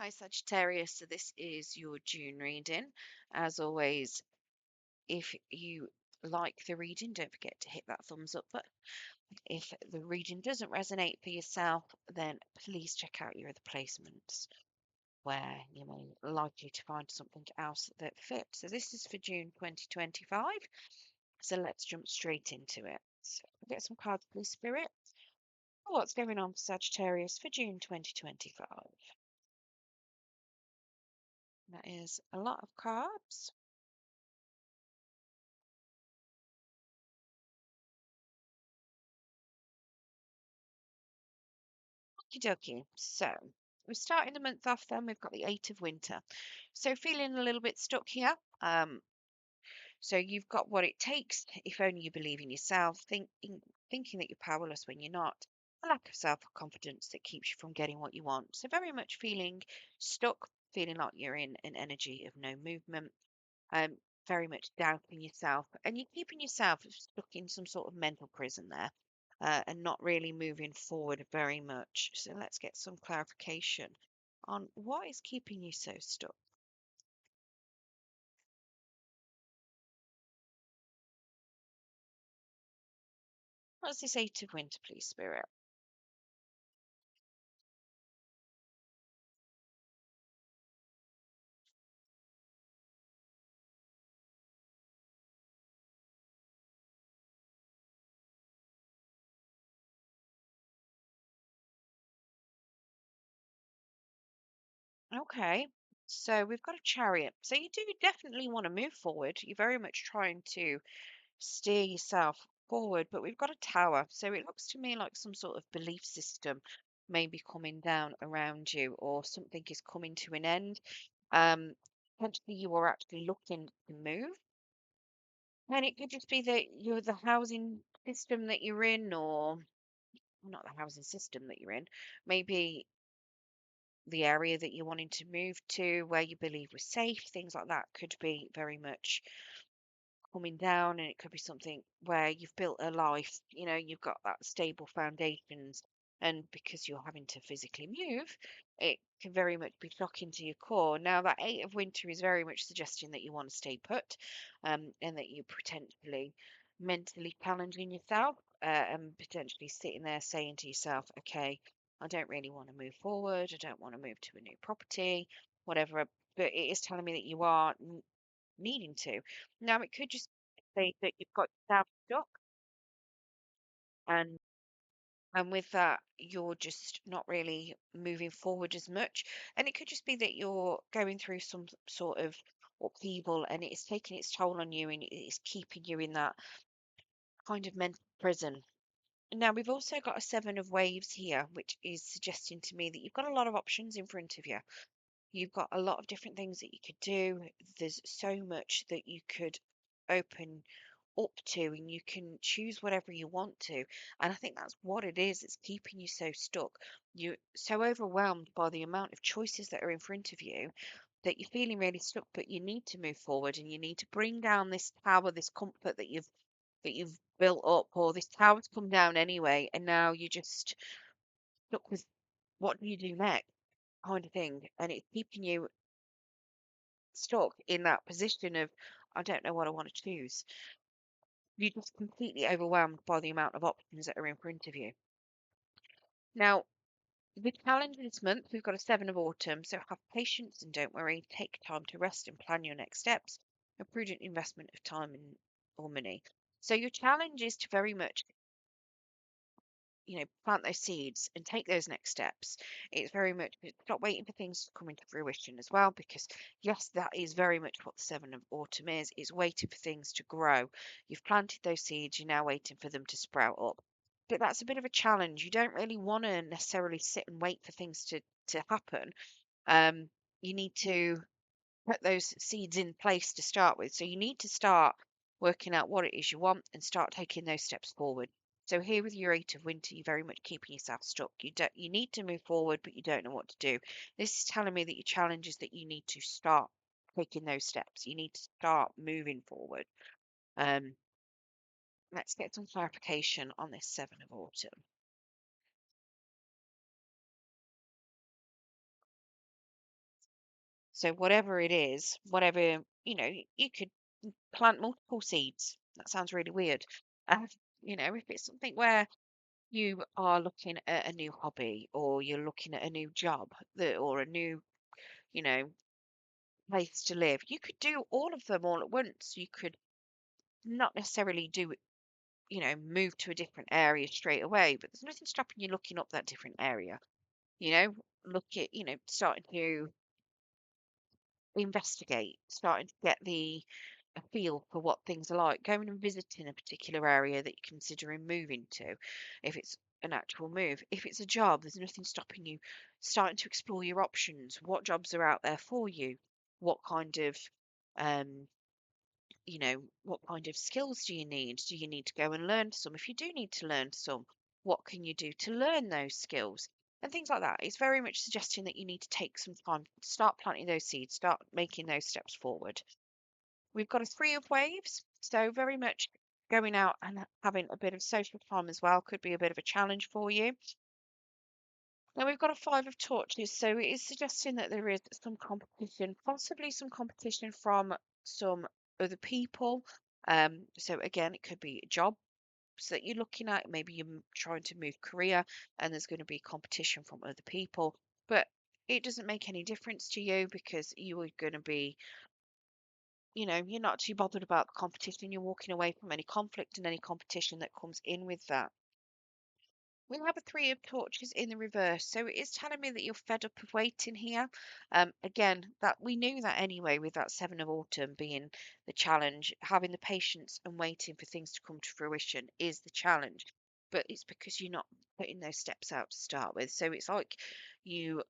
Hi, Sagittarius. So, this is your June reading. As always, if you like the reading, don't forget to hit that thumbs up button. If the reading doesn't resonate for yourself, then please check out your other placements where you may likely to find something else that fits. So, this is for June 2025. So, let's jump straight into it. So, get some cards, please, Spirit. What's going on for Sagittarius for June 2025? That is a lot of cards. Okie dokie. So we're starting the month off then. We've got the Eight of Winter. So feeling a little bit stuck here. So you've got what it takes if only you believe in yourself, thinking that you're powerless when you're not. A lack of self-confidence that keeps you from getting what you want. So very much feeling stuck, feeling like you're in an energy of no movement. Um, Very much doubting yourself, and you're keeping yourself stuck in some sort of mental prison there, and not really moving forward very much. So let's get some clarification on what is keeping you so stuck. What's this Eight of Winter, please, Spirit? Okay, so we've got a Chariot. So you do definitely want to move forward. You're very much trying to steer yourself forward, but we've got a Tower. So it looks to me like some sort of belief system may be coming down around you, or something is coming to an end. Um, Potentially you are actually looking to move. And it could just be that you're the housing system that you're in, or well, not the housing system that you're in, maybe the area that you're wanting to move to, where you believe was safe, things like that could be very much coming down, and it could be something where you've built a life, you've got that stable foundations, and because you're having to physically move, it can very much be shocking to your core. Now that Eight of Winter is very much suggesting that you want to stay put, and that you potentially mentally challenging yourself, and potentially sitting there saying to yourself, okay, I don't really want to move forward, I don't want to move to a new property, whatever, but it is telling me that you are needing to. Now, it could just say that you've got yourself stuck, and with that, you're just not really moving forward as much. And it could just be that you're going through some sort of upheaval, and it's taking its toll on you, and it's keeping you in that kind of mental prison. Now, we've also got a Seven of Waves here, which is suggesting to me that you've got a lot of options in front of you. You've got a lot of different things that you could do. There's so much that you could open up to, and you can choose whatever you want to. And I think that's what it is. It's keeping you so stuck. You're so overwhelmed by the amount of choices that are in front of you that you're feeling really stuck, but you need to move forward, and you need to bring down this tower, this comfort that you've built up, or this tower's come down anyway, and now you're just stuck with what do you do next kind of thing. And it's keeping you stuck in that position of I don't know what I want to choose. You're just completely overwhelmed by the amount of options that are in front of you. Now, the challenge this month, we've got a Seven of Autumn, so have patience and don't worry. Take time to rest and plan your next steps. A prudent investment of time and or money. So your challenge is to very much plant those seeds and take those next steps. It's very much stop waiting for things to come into fruition as well, because yes, that is very much what the Seven of Autumn is waiting for things to grow. You've planted those seeds, you're now waiting for them to sprout up. But that's a bit of a challenge. You don't really want to necessarily sit and wait for things to happen. um you need to put those seeds in place to start with. So you need to start working out what it is you want and start taking those steps forward. So here with your Eight of Winter, you're very much keeping yourself stuck. You need to move forward, but you don't know what to do. This is telling me that your challenge is that you need to start taking those steps. You need to start moving forward. Um, let's get some clarification on this Seven of Autumn. So whatever it is, whatever, you could plant multiple seeds. That sounds really weird. Uh, if it's something where you are looking at a new hobby or you're looking at a new job or a new, you know, place to live, you could do all of them all at once. You could not necessarily move to a different area straight away, but there's nothing stopping you looking up that different area, you know, look at, starting to investigate, starting to get a feel for what things are like, going and visiting a particular area that you're considering moving to, if it's an actual move. If it's a job, there's nothing stopping you starting to explore your options. What jobs are out there for you? What kind of um what kind of skills do you need? Do you need to go and learn some? If you do need to learn some, what can you do to learn those skills? And things like that. It's very much suggesting that you need to take some time, start planting those seeds, start making those steps forward. We've got a three of waves, so very much going out and having a bit of social time as well could be a bit of a challenge for you. Now we've got a five of torches, so it is suggesting that there is some competition, possibly some competition from some other people. So again, it could be jobs that you're looking at. Maybe you're trying to move career, and there's going to be competition from other people. But it doesn't make any difference to you because you are going to be, you're not too bothered about the competition. You're walking away from any conflict and any competition that comes in with that. We have a three of torches in the reverse, so it is telling me that you're fed up of waiting here. Again, that we knew that anyway with that seven of autumn being the challenge. Having the patience and waiting for things to come to fruition is the challenge, but it's because you're not putting those steps out to start with. So it's like you.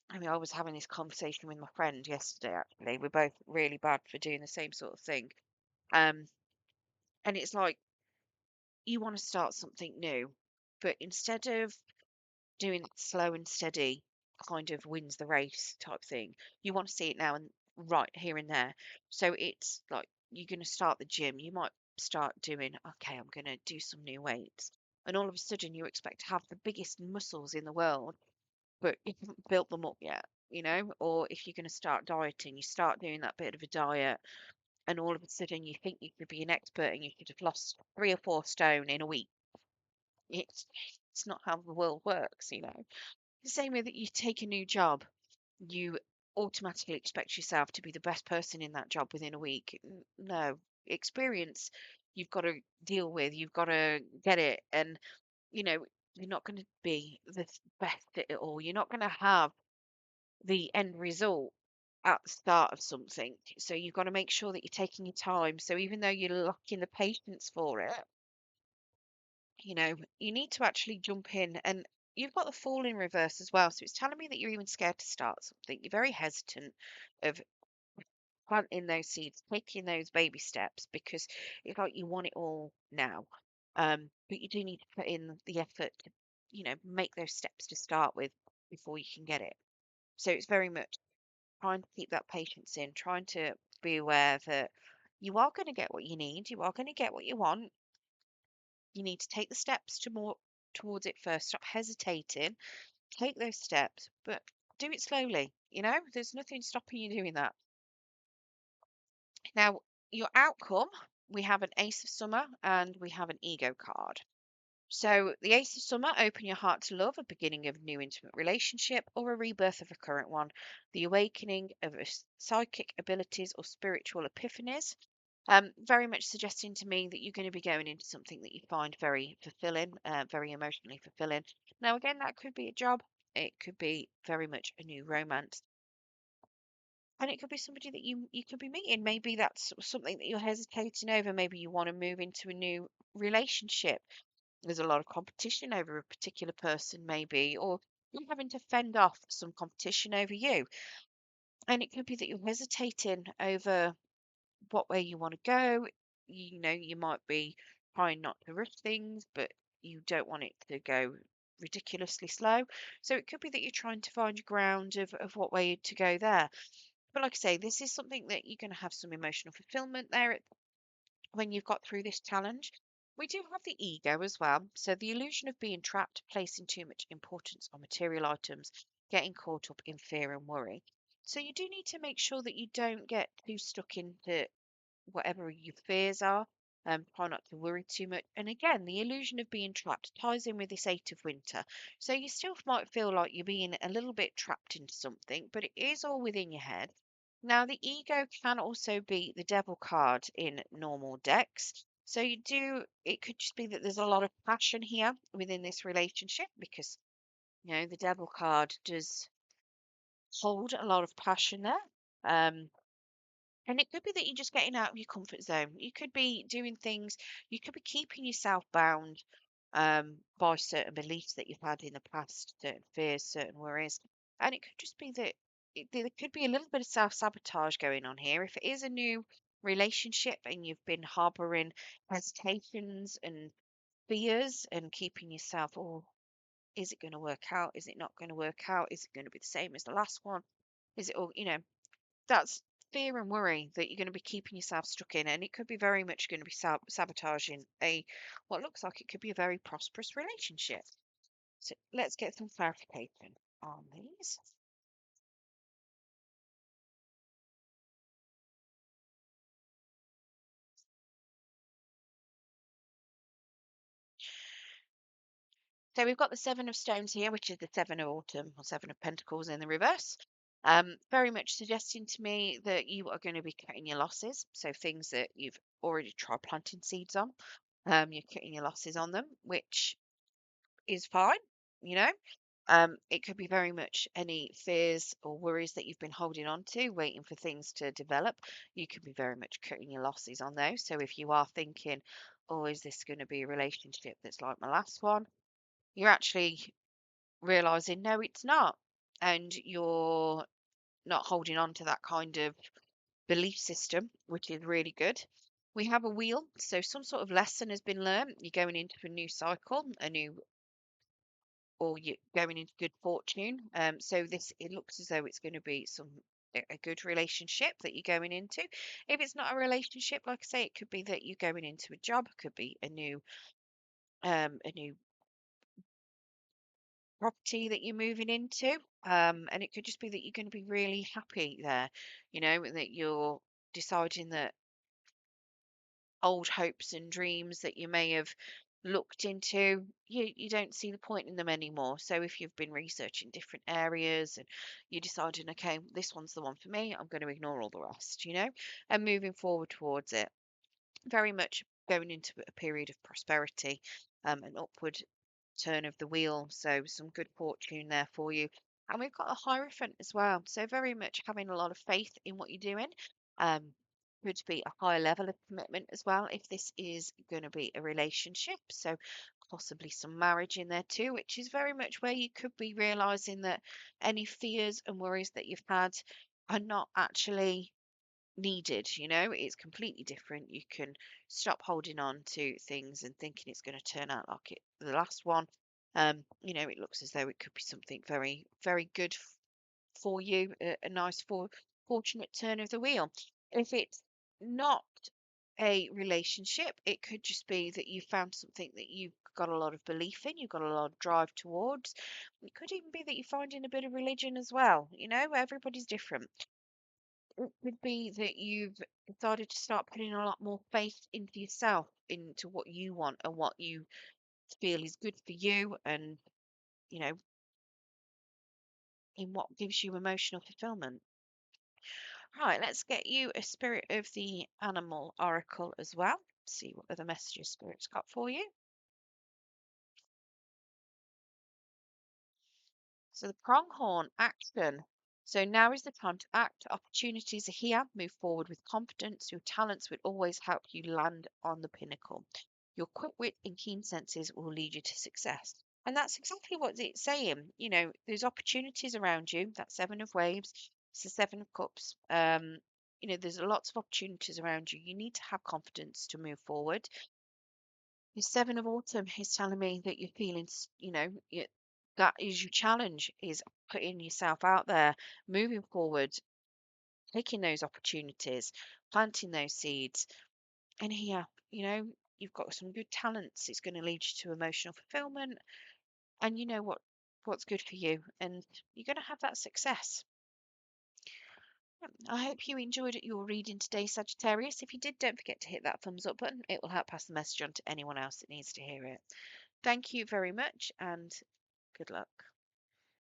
I mean, I was having this conversation with my friend yesterday. Actually, we're both really bad for doing the same sort of thing. Um, and it's like you want to start something new, but instead of doing it slow and steady kind of wins the race type thing. You want to see it now and right here and there. So it's like you're going to start the gym. You might start doing, okay, I'm going to do some new weights. And all of a sudden you expect to have the biggest muscles in the world, but you haven't built them up yet, Or if you're going to start dieting, you start doing that bit of a diet, and all of a sudden you think you could be an expert and you could have lost 3 or 4 stone in a week. It's not how the world works. The same way that you take a new job, you automatically expect yourself to be the best person in that job within a week. No, experience you've got to deal with, you've got to get it, and you know you're not going to be the best at it all. You're not going to have the end result at the start of something. So you've got to make sure that you're taking your time. So even though you're lacking the patience for it, you need to actually jump in, and you've got the fall in reverse as well. So it's telling me that you're even scared to start something. You're very hesitant of planting those seeds, taking those baby steps because it's like you want it all now. But you do need to put in the effort to, make those steps to start with before you can get it. So it's very much trying to keep that patience in, trying to be aware that you are going to get what you need, you are going to get what you want. You need to take the steps to more towards it first. Stop hesitating. Take those steps, but do it slowly. There's nothing stopping you doing that. Now, your outcome, we have an Ace of Summer and we have an Ego card. So, the Ace of Summer, open your heart to love, a beginning of a new intimate relationship or a rebirth of a current one, the awakening of psychic abilities or spiritual epiphanies. Very much suggesting to me that you're going to be going into something that you find very fulfilling, very emotionally fulfilling. Now, again, that could be a job, it could be very much a new romance, and it could be somebody that you could be meeting. Maybe that's something that you're hesitating over. Maybe you want to move into a new relationship. There's a lot of competition over a particular person, maybe, or you're having to fend off some competition over you. And it could be that you're hesitating over what way you want to go. You might be trying not to rush things, but you don't want it to go ridiculously slow. So it could be that you're trying to find your ground of what way to go there. But like I say, this is something that you're going to have some emotional fulfillment there when you've got through this challenge. We do have the ego as well. So the illusion of being trapped, placing too much importance on material items, getting caught up in fear and worry. So you do need to make sure that you don't get too stuck into whatever your fears are. Try not to worry too much. And again, the illusion of being trapped ties in with this eight of winter. So you still might feel like you're being a little bit trapped into something, but it is all within your head. Now, the ego can also be the devil card in normal decks. So it could just be that there's a lot of passion here within this relationship because, the devil card does hold a lot of passion there. Um, and it could be that you're just getting out of your comfort zone. You could be doing things, you could be keeping yourself bound by certain beliefs that you've had in the past, certain fears, certain worries. And it could just be that there could be a little bit of self sabotage going on here. If it is a new relationship and you've been harboring hesitations and fears and keeping yourself, oh, is it going to work out? Is it not going to work out? Is it going to be the same as the last one? Is it all, that's fear and worry that you're going to be keeping yourself stuck in, and it could be very much going to be sabotaging a what looks like it could be a very prosperous relationship. So let's get some clarification on these. So we've got the Seven of Stones here, which is the Seven of Autumn or Seven of Pentacles in the reverse. Very much suggesting to me that you are going to be cutting your losses. So things that you've already tried planting seeds on, you're cutting your losses on them, which is fine. You know, it could be very much any fears or worries that you've been holding on to, waiting for things to develop. You could be very much cutting your losses on those. So if you are thinking, oh, is this going to be a relationship that's like my last one? You're actually realizing, no, it's not. And you're not holding on to that kind of belief system, which is really good. We have a wheel, so some sort of lesson has been learned. You're going into a new cycle, or you're going into good fortune. So this it looks as though it's going to be a good relationship that you're going into. If it's not a relationship, like I say, it could be that you're going into a job, could be a new property that you're moving into. And it could just be that you're going to be really happy there, and that you're deciding that old hopes and dreams that you may have looked into, you don't see the point in them anymore. So if you've been researching different areas and you're deciding, okay, this one's the one for me, I'm going to ignore all the rest, and moving forward towards it. Very much going into a period of prosperity, an upward turn of the wheel. So some good fortune there for you. And we've got a Hierophant as well. So very much having a lot of faith in what you're doing. Um, could be a higher level of commitment as well if this is going to be a relationship. So possibly some marriage in there too, which is very much where you could be realizing that any fears and worries that you've had are not actually needed. It's completely different. You can stop holding on to things and thinking it's going to turn out like the last one. It looks as though it could be something very, very good for you, a nice fortunate turn of the wheel. If it's not a relationship, it could just be that you found something that you've got a lot of belief in, you've got a lot of drive towards. It could even be that you're finding a bit of religion as well. Everybody's different. It could be that you've decided to start putting a lot more faith into yourself, into what you want and what you feel is good for you, and you know, in what gives you emotional fulfillment. Right, let's get you a spirit of the animal oracle as well. See what other messages spirit's got for you. So the pronghorn action. So now is the time to act. Opportunities are here. Move forward with confidence. Your talents will always help you land on the pinnacle. Your quick wit and keen senses will lead you to success. And that's exactly what it's saying. There's opportunities around you. That Seven of Waves. It's the Seven of Cups. There's lots of opportunities around you. You need to have confidence to move forward. The Seven of Autumn is telling me that you're feeling, that is your challenge, is putting yourself out there, moving forward, taking those opportunities, planting those seeds. And here, you've got some good talents. It's going to lead you to emotional fulfillment, and you know what's good for you, and you're going to have that success. I hope you enjoyed your reading today, Sagittarius. If you did, don't forget to hit that thumbs up button. It will help pass the message on to anyone else that needs to hear it. Thank you very much and good luck.